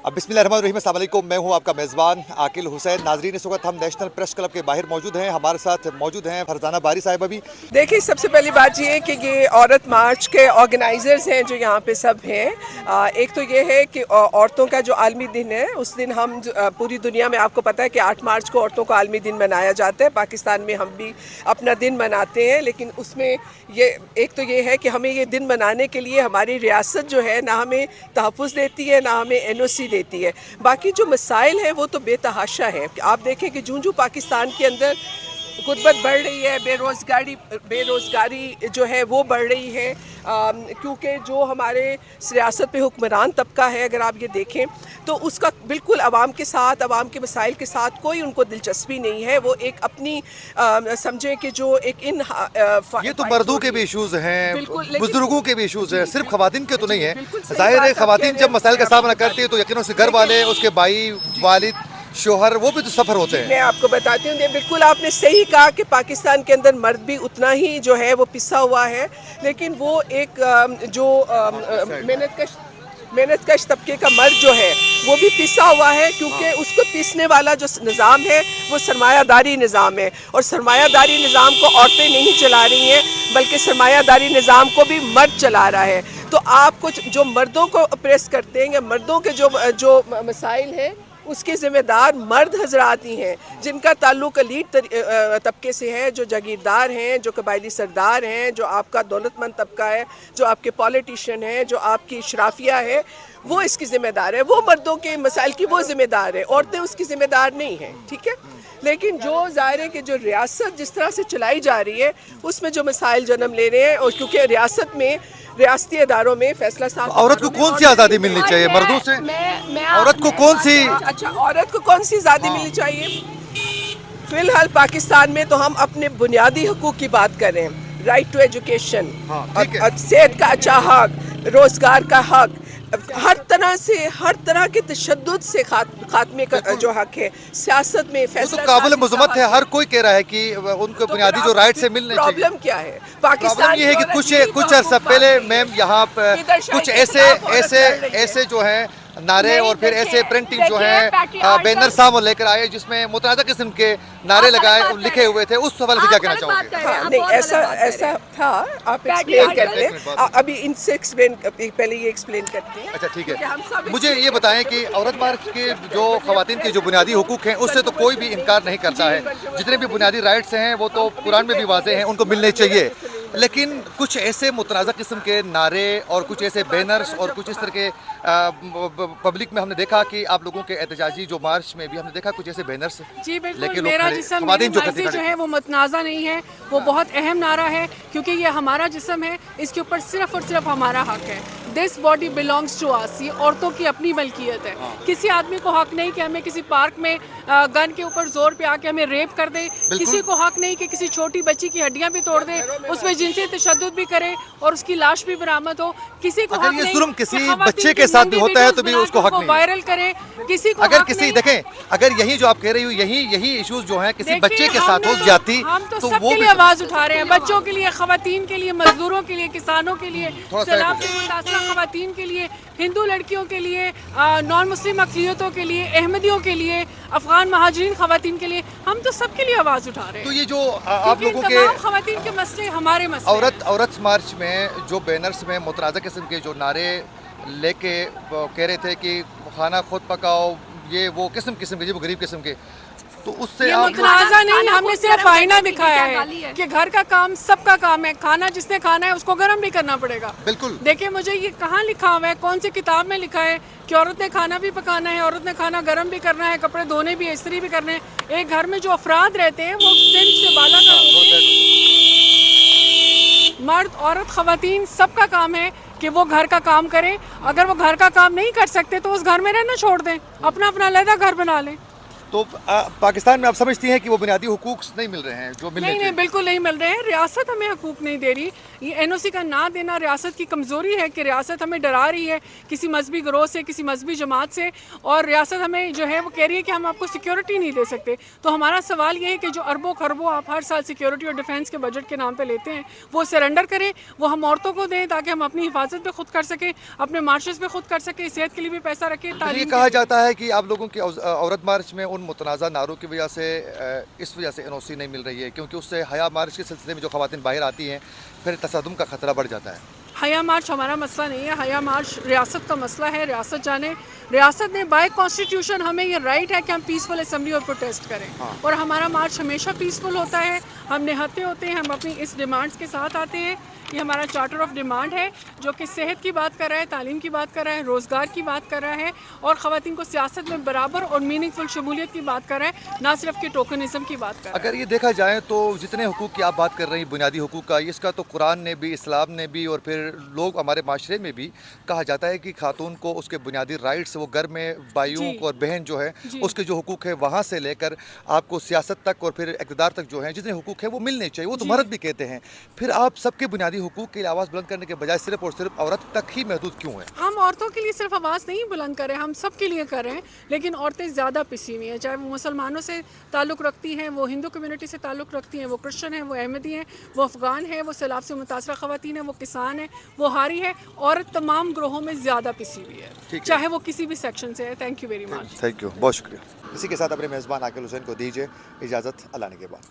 अब बिस्मिल्लाहिर्रहमानिर्रहीम, अस्सलाम वालेकुम। मैं हूं आपका मेज़बान आकिल हुसैन। नाज़रीन, इस वक्त हम नेशनल प्रेस क्लब के बाहर मौजूद हैं। हमारे साथ मौजूद हैं फरजाना बारी साहिबा भी। देखिए, सबसे पहली बात ये है कि ये औरत मार्च के ऑर्गेनाइजर्स हैं जो यहाँ पे सब हैं। एक तो ये है कि औरतों का जो आलमी दिन है, उस दिन हम पूरी दुनिया में, आपको पता है कि 8 मार्च को औरतों का आलमी दिन मनाया जाता है। पाकिस्तान में हम भी अपना दिन मनाते हैं, लेकिन उसमें ये एक तो ये है कि हमें ये दिन मनाने के लिए हमारी रियासत जो है ना हमें तहफ़्फ़ुज़ देती है, ना हमें NOC देती है। बाकी जो मसाइल हैं वो तो बेतहाशा है। आप देखें कि जूं पाकिस्तान के अंदर गुर्बत बढ़ रही है, बेरोज़गारी जो है वो बढ़ रही है, क्योंकि जो हमारे सियासत पे हुक्मरान तबका है, अगर आप ये देखें तो उसका बिल्कुल आवाम के साथ, आवाम के मसाइल के साथ कोई उनको दिलचस्पी नहीं है। वो एक अपनी समझें कि जो एक ये तो मर्दों के भी इशूज़ हैं, बुजुर्गों के भी इशूज़ हैं, सिर्फ खवातीन के तो नहीं है। ज़ाहिर है खवातीन जब मसाइल का सामना करती है तो यकीनन उसके घर वाले, उसके भाई, वालिद, शोहर, वो भी तो सफ़र होते हैं। मैं आपको बताती हूँ, बिल्कुल आपने सही कहा कि पाकिस्तान के अंदर मर्द भी उतना ही जो है वो पिसा हुआ है, लेकिन वो एक जो मेहनतकश तबके का मर्द जो है वो भी पिसा हुआ है, क्योंकि उसको पीसने वाला जो निज़ाम है वो सरमायादारी निज़ाम है। और सरमायादारी निज़ाम को औरतें नहीं चला रही हैं, बल्कि सरमायादारी निज़ाम को भी मर्द चला रहा है। तो आपको जो मर्दों को प्रेस करते हैं या मर्दों के जो मसाइल हैं, उसके ज़िम्मेदार मर्द हजरात ही हैं, जिनका ताल्लुक एलीट तबके से है, जो जागीरदार हैं, जो कबायली सरदार हैं, जो आपका दौलतमंद तबका है, जो आपके पॉलिटिशियन हैं, जो आपकी इशराफिया है, वो इसकी ज़िम्मेदार है। वो मर्दों के मसाइल की वो ज़िम्मेदार है, औरतें उसकी ज़िम्मेदार नहीं हैं, ठीक है। लेकिन जो ज़ाहिर है कि जो रियासत जिस तरह से चलाई जा रही है, उसमें जो मसाइल जन्म ले रहे हैं, और क्योंकि रियासत में, रियासती इदारों में फैसला साफ, औरत को कौन सी आज़ादी मिलनी चाहिए मर्दों से? औरत को कौन सी औरत को कौन सी आज़ादी मिलनी चाहिए? फिलहाल पाकिस्तान में तो हम अपने बुनियादी हकूक़ की बात करें, राइट टू एजुकेशन, सेहत का अच्छा हक, रोज़गार का हक, हर तरह के तशद्दुद से खात्मे का जो हक है, सियासत में फैसला तो काबिल मज़म्मत है। हर कोई कह रहा है कि उनको बुनियादी जो राइट से मिलने चाहिए। प्रॉब्लम क्या है पाकिस्तान? ये है कि कुछ अर्सा पहले मैम यहाँ पर कुछ ऐसे जो है नारे और फिर ऐसे प्रिंटिंग जो है बैनर सामने लेकर आए जिसमें मुतनाज़ा किस्म के नारे लगाए लिखे हुए थे। उस सवाल से क्या कहना चाहोगे? नहीं, ऐसा था, आप एक्सप्लेन करते हैं। अभी इनसे एक्सप्लेन, पहले ये एक्सप्लेन करते हैं। अच्छा, ठीक है। मुझे ये बताएं कि औरत मार्च के जो ख़वातीन के जो बुनियादी हुकूक हैं उससे तो कोई भी इनकार नहीं करता है। जितने भी बुनियादी राइट्स हैं वो तो कुरान में भी वाज़ेह हैं, उनको मिलने चाहिए। लेकिन कुछ ऐसे मुतनाज़ा किस्म के नारे और कुछ ऐसे बैनर्स और कुछ इस तरह के पब्लिक में हमने देखा कि आप लोगों के एहतजाजी जो मार्च में भी हमने देखा कुछ ऐसे बैनर्स। जी बिल्कुल, मेरा जिस्म मेरी मर्ज़ी जो है वो मुतनाज़ा नहीं है, वो बहुत अहम नारा है, क्योंकि ये हमारा जिस्म है, इसके ऊपर सिर्फ और सिर्फ हमारा हक है। This body belongs to us, ये औरतों की अपनी मलकियत है। किसी आदमी को हक नहीं कि हमें किसी पार्क में गन के ऊपर जोर पे आके हमें रेप कर दे। किसी को हक नहीं कि किसी छोटी बच्ची की हड्डियां भी तोड़ दे, उसमें जिनसी तशद्दुद भी करे और उसकी लाश भी बरामद हो। किसी को हक नहीं जुल्म किसी बच्चे के साथ भी होता है तो भी उसको हक नहीं वायरल करे। किसी को अगर किसी देखें, अगर यही जो आप कह रही हो, यही इश्यूज जो हैं किसी बच्चे के साथ हो जाती, हम तो सबके लिए आवाज उठा रहे हैं, बच्चों के लिए, खवातीन के लिए, मजदूरों के लिए, किसानों के लिए, सैलाब से मुतासरा खवातीन के लिए, हिंदू लड़कियों के लिए, नॉन मुस्लिम अक़लियतों के लिए, अहमदियों के लिए, अफगान महाजिरीन खवातीन के लिए, हम तो सबके लिए आवाज़ उठा रहे हैं। तो ये जो आप लोगों के खवातीन के मसले हमारे मसले। औरत मार्च में जो बैनर्स में मुतनाज़ा किस्म के जो नारे लेके कह रहे थे कि खाना खुद पकाओ, ये वो किस्म के, ये वो गरीब किस्म के, तो उससे मुतनाज़ा नहीं, हमने सिर्फ आईना दिखाया है कि घर का काम सबका काम है। खाना जिसने खाना है उसको गर्म भी करना पड़ेगा। बिल्कुल। देखिए, मुझे ये कहाँ लिखा हुआ है, कौन सी किताब में लिखा है कि औरत ने खाना भी पकाना है, औरत ने खाना गर्म भी करना है, कपड़े धोने भी, इस्त्री भी करने हैं। एक घर में जो अफराद रहते हैं वो सिंध से बाला का मर्द, औरत, खवातीन सबका काम है कि वो घर का काम करें। अगर वो घर का काम नहीं कर सकते तो उस घर में रहना छोड़ दें, अपना अलग घर बना लें। تو پاکستان میں آپ سمجھتی ہیں کہ وہ بنیادی حقوق نہیں مل رہے ہیں جو ملنے نہیں چاہیے؟ بالکل نہیں مل رہے ہیں. ریاست ہمیں حقوق نہیں دے رہی. یہ این او سی کا نہ دینا ریاست کی کمزوری ہے کہ ریاست ہمیں ڈرا رہی ہے کسی مذہبی گروہ سے, کسی مذہبی جماعت سے, اور ریاست ہمیں جو ہے وہ کہہ رہی ہے کہ ہم آپ کو سیکیورٹی نہیں دے سکتے. تو ہمارا سوال یہ ہے کہ جو اربوں خربوں آپ ہر سال سیکیورٹی اور ڈیفینس کے بجٹ کے نام پہ لیتے ہیں وہ سرنڈر کریں, وہ ہم عورتوں کو دیں تاکہ ہم اپنی حفاظت پہ خود کر سکیں, اپنے مارچز پہ خود کر سکیں, صحت کے لیے بھی پیسہ رکھیں, یہ تعلیم کہا جاتا ہے کہ آپ لوگوں کی عورت مارچ میں ان متنازع نعروں کی وجہ سے اس وجہ سے این او سی نہیں مل رہی ہے, کیونکہ اس سے حیا مارچ کے سلسلے میں جو خواتین باہر آتی ہیں پھر تصادم کا خطرہ بڑھ جاتا ہے. حیا مارچ ہمارا مسئلہ نہیں ہے. حیا مارچ ریاست کا مسئلہ ہے. ریاست جانے, ریاست نے بائی کانسٹیٹیوشن ہمیں یہ رائٹ ہے کہ ہم پیسفل اسمبلی اور پروٹیسٹ کریں, اور ہمارا مارچ ہمیشہ پیسفل ہوتا ہے. ہم نہتے ہوتے ہیں, ہم اپنی اس ڈیمانڈس کے ساتھ آتے ہیں. یہ ہمارا چارٹر آف ڈیمانڈ ہے جو کہ صحت کی بات کر رہا ہے, تعلیم کی بات کر رہا ہے, روزگار کی بات کر رہا ہے, اور خواتین کو سیاست میں برابر اور میننگ فل شمولیت کی بات کر رہا ہے, نہ صرف کہ ٹوکنزم کی بات کر رہا ہے. اگر یہ دیکھا جائے تو جتنے حقوق کی آپ بات کر رہی ہیں بنیادی حقوق کا, اس کا تو قرآن نے بھی, اسلام نے بھی, اور پھر لوگ ہمارے معاشرے میں بھی کہا جاتا ہے کہ خاتون کو اس کے بنیادی رائٹس, وہ گھر میں بھائیوں کو اور بہن جو ہے اس کے جو حقوق ہے وہاں سے لے کر آپ کو سیاست تک اور پھر اقتدار تک جو ہیں جتنے حقوق ہیں وہ ملنے چاہیے. وہ تو مرد بھی کہتے ہیں. پھر آپ سب کے بنیادی حقوق کے لیے آواز بلند کرنے کے بجائے صرف اور صرف عورت تک ہی محدود کیوں ہے؟ ہم عورتوں کے لیے صرف آواز نہیں بلند کر رہے ہیں, ہم سب کے لیے کر رہے ہیں, لیکن عورتیں زیادہ پسی ہوئی ہیں. چاہے وہ مسلمانوں سے تعلق رکھتی ہیں, وہ ہندو کمیونٹی سے تعلق رکھتی ہیں, وہ کرسچن ہیں, وہ احمدی ہیں, وہ افغان ہیں, وہ سیلاب سے متاثرہ خواتین ہیں, وہ کسان ہیں, وہ ہاری ہے. عورت تمام گروہوں میں زیادہ پسی ہوئی ہے, چاہے وہ کسی بھی سیکشن سے ہے. Thank you very much. Thank you, بہت شکریہ. اسی کے ساتھ اپنے میزبان عاقل حسین کو دیجیے اجازت. اللہ نے کے بعد.